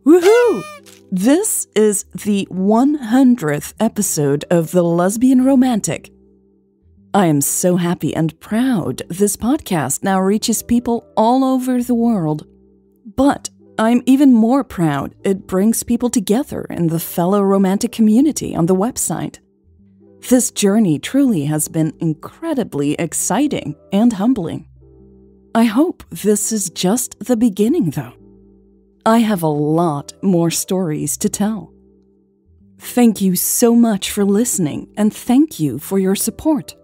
Woohoo! This is the 100th episode of the Lesbian Romantic. I am so happy and proud this podcast now reaches people all over the world. But I'm even more proud it brings people together in the fellow romantic community on the website. This journey truly has been incredibly exciting and humbling. I hope this is just the beginning, though. I have a lot more stories to tell. Thank you so much for listening, and thank you for your support.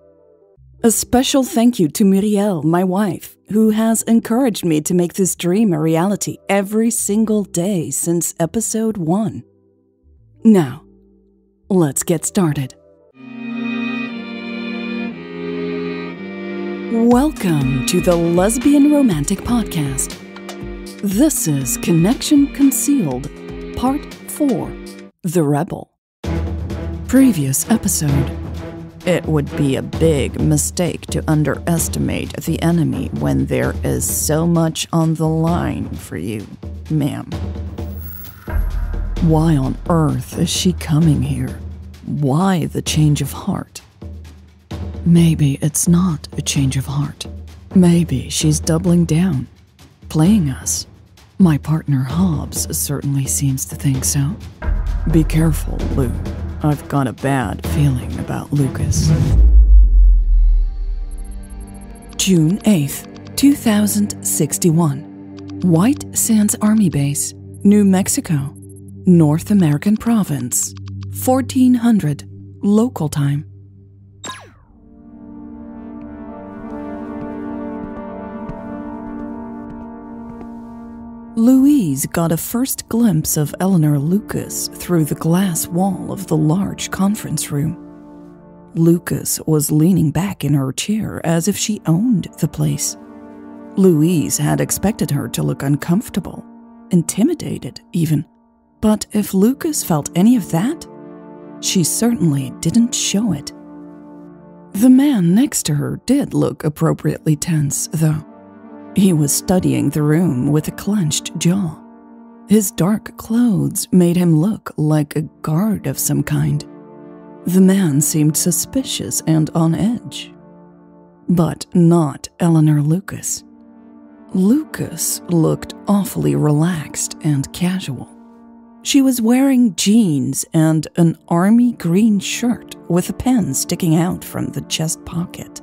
A special thank you to Muriel, my wife, who has encouraged me to make this dream a reality every single day since episode 1. Now, let's get started. Welcome to the Lesbian Romantic Podcast. This is Connection Concealed, Part 4, The Rebel. Previous episode. It would be a big mistake to underestimate the enemy when there is so much on the line for you, ma'am. Why on earth is she coming here? Why the change of heart? Maybe it's not a change of heart. Maybe she's doubling down, playing us. My partner Hobbs certainly seems to think so. Be careful, Lou. I've got a bad feeling about Lucas. June 8th, 2061. White Sands Army Base, New Mexico, North American Province, 1400, local time. Louise got a first glimpse of Eleanor Lucas through the glass wall of the large conference room. Lucas was leaning back in her chair as if she owned the place. Louise had expected her to look uncomfortable, intimidated even. But if Lucas felt any of that, she certainly didn't show it. The man next to her did look appropriately tense, though. He was studying the room with a clenched jaw. His dark clothes made him look like a guard of some kind. The man seemed suspicious and on edge. But not Eleanor Lucas. Lucas looked awfully relaxed and casual. She was wearing jeans and an army green shirt with a pen sticking out from the chest pocket.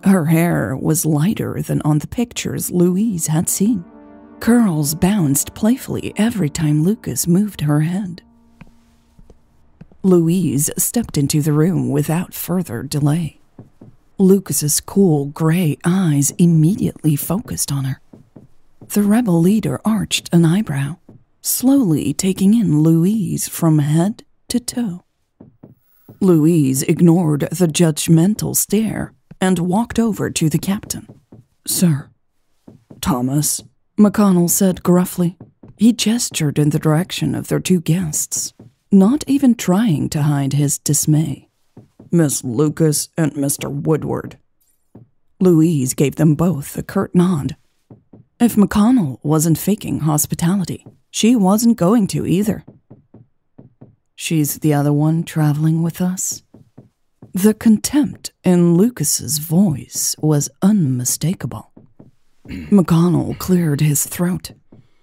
Her hair was lighter than on the pictures Louise had seen. Curls bounced playfully every time Lucas moved her head. Louise stepped into the room without further delay. Lucas's cool gray eyes immediately focused on her. The rebel leader arched an eyebrow, slowly taking in Louise from head to toe. Louise ignored the judgmental stare and walked over to the captain. "Sir." "Thomas," McConnell said gruffly. He gestured in the direction of their two guests, not even trying to hide his dismay. "Miss Lucas and Mr. Woodward." Louise gave them both a curt nod. If McConnell wasn't faking hospitality, she wasn't going to either. "She's the other one traveling with us?" The contempt in Lucas's voice was unmistakable. McConnell cleared his throat.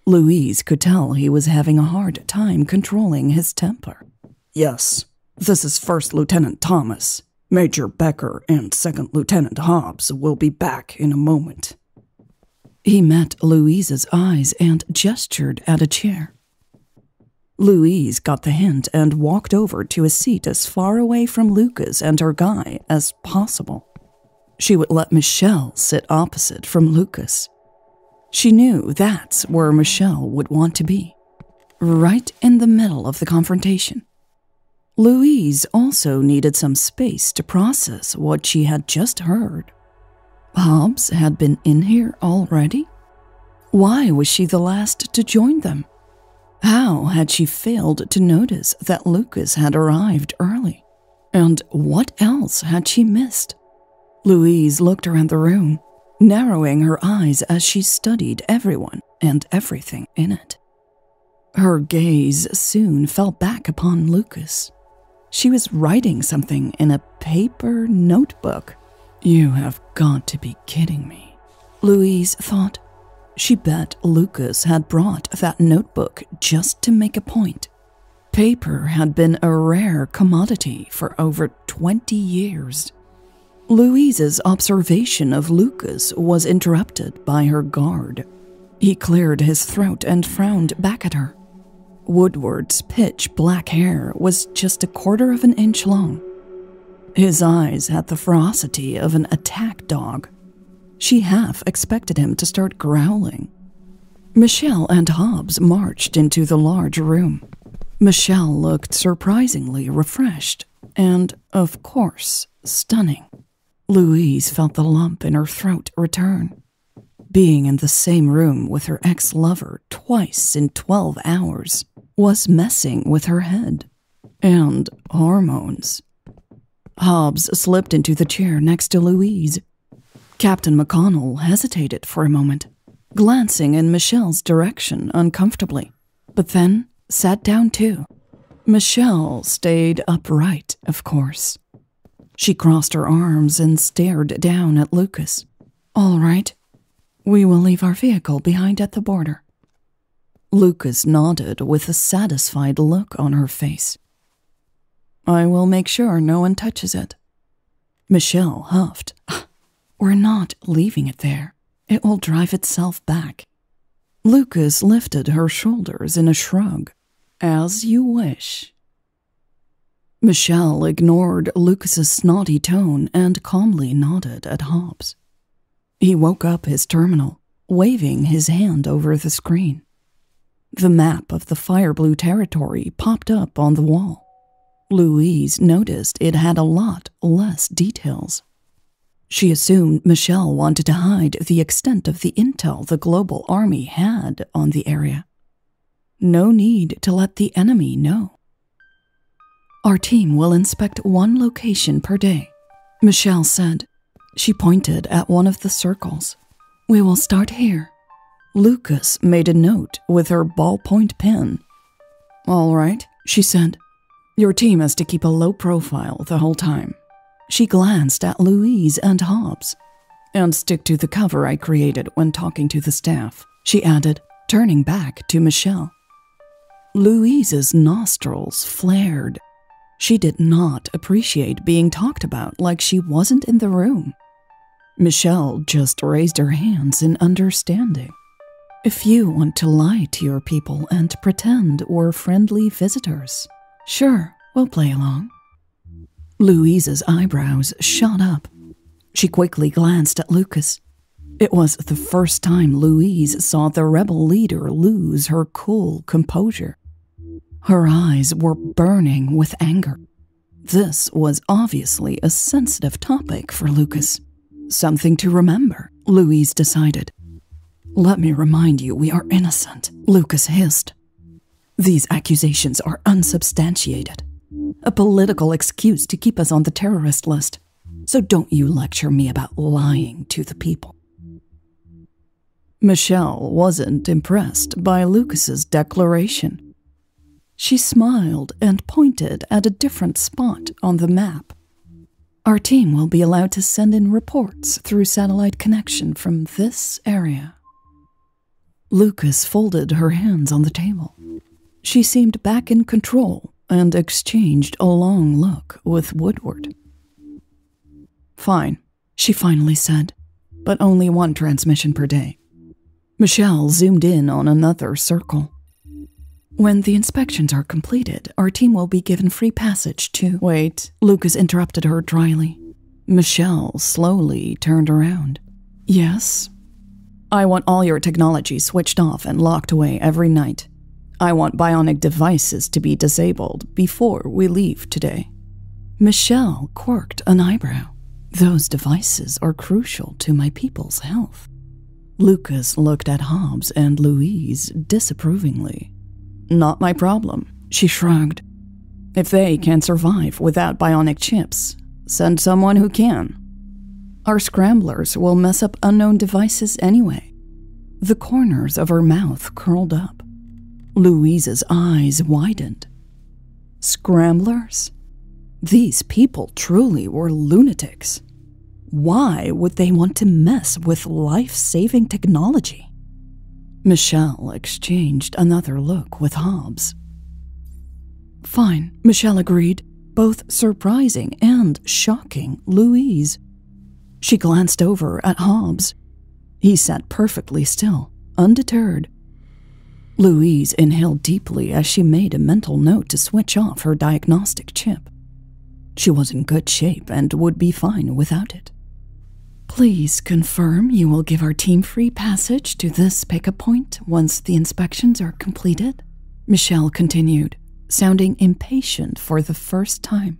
Louise could tell he was having a hard time controlling his temper. "Yes, this is First Lieutenant Thomas. Major Becker and Second Lieutenant Hobbs will be back in a moment." He met Louise's eyes and gestured at a chair. Louise got the hint and walked over to a seat as far away from Lucas and her guy as possible. She would let Michelle sit opposite from Lucas. She knew that's where Michelle would want to be, right in the middle of the confrontation. Louise also needed some space to process what she had just heard. Hobbs had been in here already? Why was she the last to join them? How had she failed to notice that Lucas had arrived early? And what else had she missed? Louise looked around the room, narrowing her eyes as she studied everyone and everything in it. Her gaze soon fell back upon Lucas. She was writing something in a paper notebook. You have got to be kidding me, Louise thought. She bet Lucas had brought that notebook just to make a point. Paper had been a rare commodity for over 20 years. Louise's observation of Lucas was interrupted by her guard. He cleared his throat and frowned back at her. Woodward's pitch-black hair was just 1/4 of an inch long. His eyes had the ferocity of an attack dog. She half expected him to start growling. Michelle and Hobbs marched into the large room. Michelle looked surprisingly refreshed and, of course, stunning. Louise felt the lump in her throat return. Being in the same room with her ex-lover twice in 12 hours was messing with her head. And hormones. Hobbs slipped into the chair next to Louise. Captain McConnell hesitated for a moment, glancing in Michelle's direction uncomfortably, but then sat down too. Michelle stayed upright, of course. She crossed her arms and stared down at Lucas. All right, we will leave our vehicle behind at the border. Lucas nodded with a satisfied look on her face. I will make sure no one touches it. Michelle huffed. We're not leaving it there. It will drive itself back. Lucas lifted her shoulders in a shrug. As you wish. Michelle ignored Lucas's snotty tone and calmly nodded at Hobbs. He woke up his terminal, waving his hand over the screen. The map of the Fire Blue territory popped up on the wall. Louise noticed it had a lot less details. She assumed Michelle wanted to hide the extent of the intel the global army had on the area. No need to let the enemy know. Our team will inspect 1 location per day, Michelle said. She pointed at one of the circles. We will start here. Lucas made a note with her ballpoint pen. All right, she said. Your team has to keep a low profile the whole time. She glanced at Louise and Hobbs. And stick to the cover I created when talking to the staff, she added, turning back to Michelle. Louise's nostrils flared. She did not appreciate being talked about like she wasn't in the room. Michelle just raised her hands in understanding. If you want to lie to your people and pretend we're friendly visitors, sure, we'll play along. Louise's eyebrows shot up. She quickly glanced at Lucas. It was the first time Louise saw the rebel leader lose her cool composure. Her eyes were burning with anger. This was obviously a sensitive topic for Lucas. Something to remember, Louise decided. Let me remind you we are innocent, Lucas hissed. These accusations are unsubstantiated. A political excuse to keep us on the terrorist list. So don't you lecture me about lying to the people. Michelle wasn't impressed by Lucas's declaration. She smiled and pointed at a different spot on the map. Our team will be allowed to send in reports through satellite connection from this area. Lucas folded her hands on the table. She seemed back in control and exchanged a long look with Woodward. Fine, she finally said, but only 1 transmission per day. Michelle zoomed in on another circle. When the inspections are completed, our team will be given free passage to... Wait, Lucas interrupted her dryly. Michelle slowly turned around. Yes? I want all your technology switched off and locked away every night. I want bionic devices to be disabled before we leave today. Michelle quirked an eyebrow. Those devices are crucial to my people's health. Lucas looked at Hobbs and Louise disapprovingly. Not my problem, she shrugged. If they can survive without bionic chips, send someone who can. Our scramblers will mess up unknown devices anyway. The corners of her mouth curled up. Louise's eyes widened. Scramblers? These people truly were lunatics. Why would they want to mess with life-saving technology? Michelle exchanged another look with Hobbs. Fine, Michelle agreed, both surprising and shocking Louise. She glanced over at Hobbs. He sat perfectly still, undeterred. Louise inhaled deeply as she made a mental note to switch off her diagnostic chip. She was in good shape and would be fine without it. Please confirm you will give our team free passage to this pickup point once the inspections are completed, Michelle continued, sounding impatient for the first time.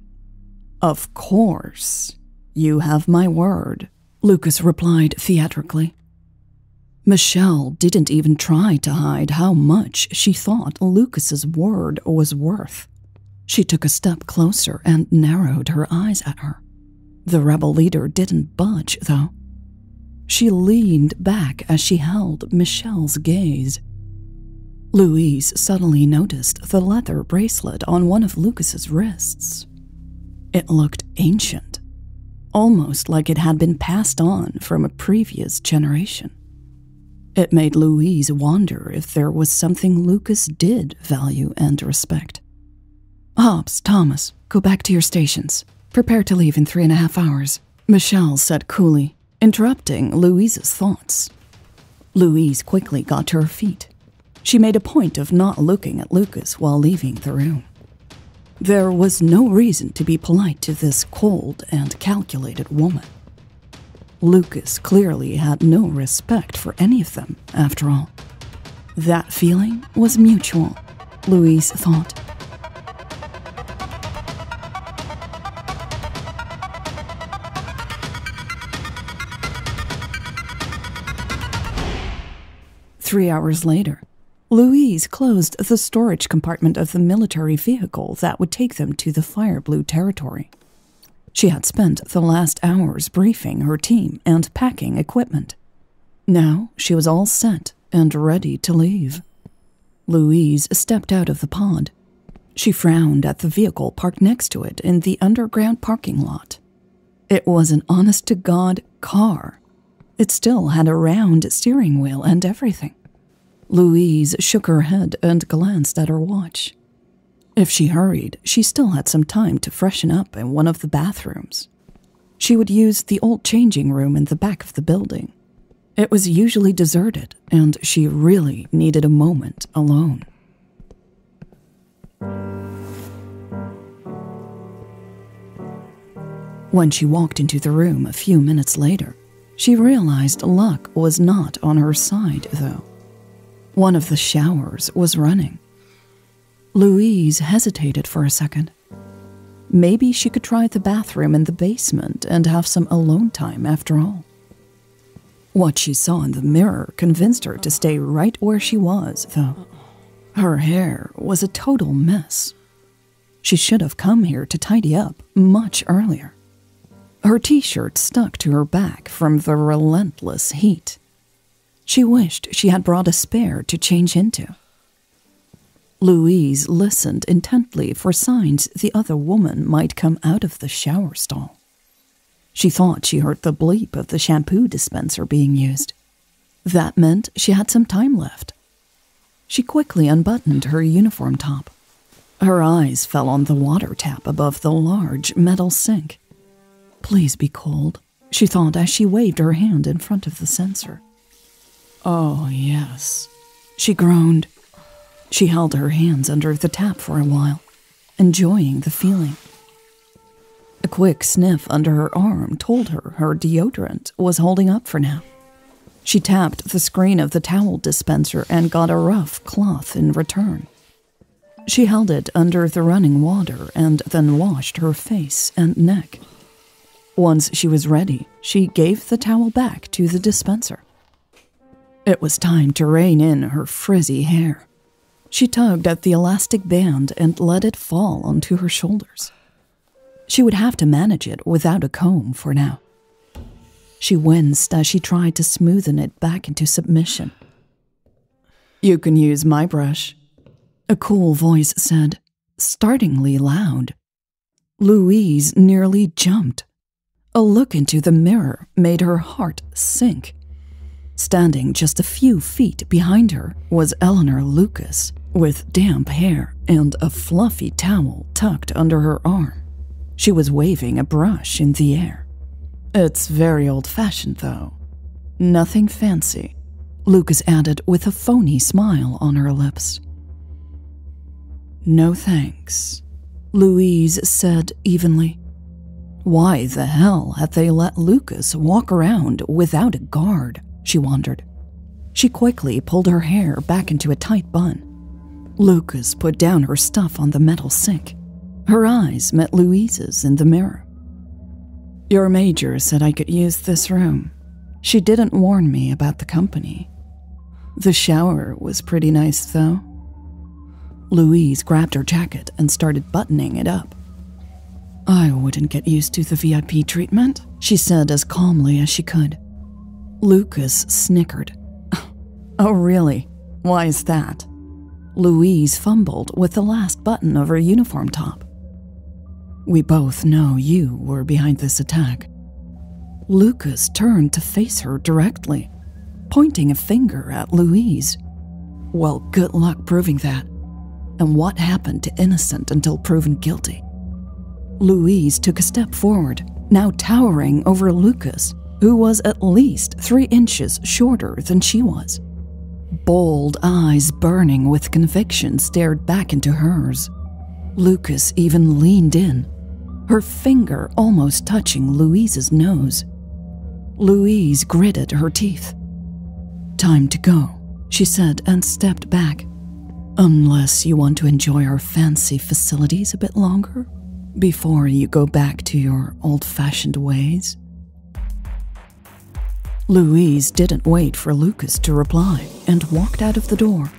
Of course. You have my word, Lucas replied theatrically. Michelle didn't even try to hide how much she thought Lucas's word was worth. She took a step closer and narrowed her eyes at her. The rebel leader didn't budge, though. She leaned back as she held Michelle's gaze. Louise suddenly noticed the leather bracelet on one of Lucas's wrists. It looked ancient, almost like it had been passed on from a previous generation. It made Louise wonder if there was something Lucas did value and respect. Hobbs, Thomas, go back to your stations. Prepare to leave in 3.5 hours, Michelle said coolly, interrupting Louise's thoughts. Louise quickly got to her feet. She made a point of not looking at Lucas while leaving the room. There was no reason to be polite to this cold and calculated woman. Lucas clearly had no respect for any of them, after all. That feeling was mutual, Louise thought. Three hours later, Louise closed the storage compartment of the military vehicle that would take them to the Fire Blue territory. She had spent the last hours briefing her team and packing equipment. Now she was all set and ready to leave. Louise stepped out of the pod. She frowned at the vehicle parked next to it in the underground parking lot. It was an honest-to-God car. It still had a round steering wheel and everything. Louise shook her head and glanced at her watch. If she hurried, she still had some time to freshen up in one of the bathrooms. She would use the old changing room in the back of the building. It was usually deserted, and she really needed a moment alone. When she walked into the room a few minutes later, she realized luck was not on her side, though. One of the showers was running. Louise hesitated for a second. Maybe she could try the bathroom in the basement and have some alone time after all. What she saw in the mirror convinced her to stay right where she was, though. Her hair was a total mess. She should have come here to tidy up much earlier. Her t-shirt stuck to her back from the relentless heat. She wished she had brought a spare to change into. Louise listened intently for signs the other woman might come out of the shower stall. She thought she heard the bleep of the shampoo dispenser being used. That meant she had some time left. She quickly unbuttoned her uniform top. Her eyes fell on the water tap above the large metal sink. Please be cold, she thought as she waved her hand in front of the sensor. Oh, yes, she groaned. She held her hands under the tap for a while, enjoying the feeling. A quick sniff under her arm told her her deodorant was holding up for now. She tapped the screen of the towel dispenser and got a rough cloth in return. She held it under the running water and then washed her face and neck. Once she was ready, she gave the towel back to the dispenser. It was time to rein in her frizzy hair. She tugged at the elastic band and let it fall onto her shoulders. She would have to manage it without a comb for now. She winced as she tried to smoothen it back into submission. You can use my brush, a cool voice said, startlingly loud. Louise nearly jumped. A look into the mirror made her heart sink. Standing just a few feet behind her was Eleanor Lucas, with damp hair and a fluffy towel tucked under her arm. She was waving a brush in the air. It's very old-fashioned, though. Nothing fancy, Lucas added with a phony smile on her lips. No thanks, Louise said evenly. Why the hell had they let Lucas walk around without a guard, she wondered. She quickly pulled her hair back into a tight bun. Lucas put down her stuff on the metal sink. Her eyes met Louise's in the mirror. Your major said I could use this room. She didn't warn me about the company. The shower was pretty nice, though. Louise grabbed her jacket and started buttoning it up. I wouldn't get used to the VIP treatment, she said as calmly as she could. Lucas snickered. Oh, really? Why is that? Louise fumbled with the last button of her uniform top. We both know you were behind this attack. Lucas turned to face her directly, pointing a finger at Louise. Well, good luck proving that. And what happened to innocent until proven guilty? Louise took a step forward, now towering over Lucas, who was at least 3 inches shorter than she was. Bold eyes burning with conviction stared back into hers. Lucas even leaned in, her finger almost touching Louise's nose. Louise gritted her teeth. Time to go, she said and stepped back. Unless you want to enjoy our fancy facilities a bit longer, before you go back to your old-fashioned ways. Louise didn't wait for Lucas to reply and walked out of the door.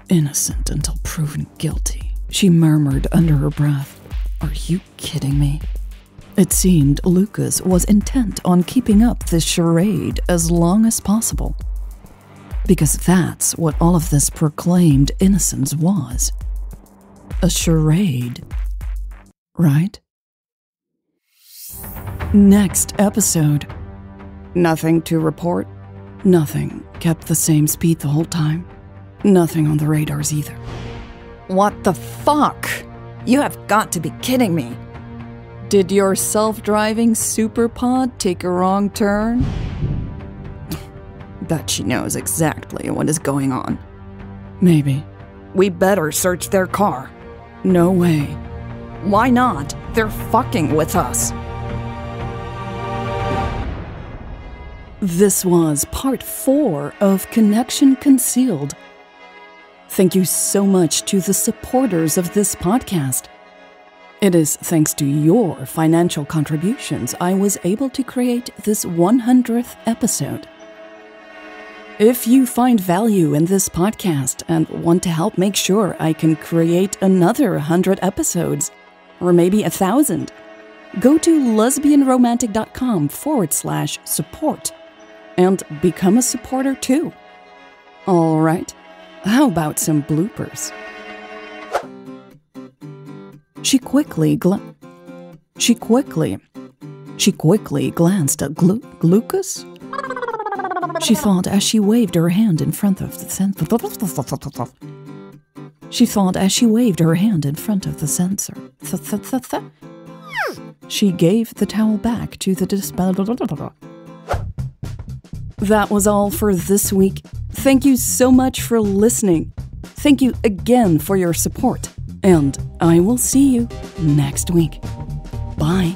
Innocent until proven guilty, she murmured under her breath. Are you kidding me? It seemed Lucas was intent on keeping up this charade as long as possible. Because that's what all of this proclaimed innocence was. A charade. Right? Next episode. Nothing to report. Nothing kept the same speed the whole time. Nothing on the radars either. What the fuck? You have got to be kidding me. Did your self-driving superpod take a wrong turn? Bet she knows exactly what is going on. Maybe. We better search their car. No way. Why not? They're fucking with us. This was part 4 of Connection Concealed. Thank you so much to the supporters of this podcast. It is thanks to your financial contributions I was able to create this 100th episode. If you find value in this podcast and want to help make sure I can create another 100 episodes, or maybe 1,000, go to lesbianromantic.com/support and become a supporter too. All right, how about some bloopers? She quickly glanced at Lucas. She thought as she waved her hand in front of the censor. She gave the towel back to the dispenser. That was all for this week. Thank you so much for listening. Thank you again for your support. And I will see you next week. Bye.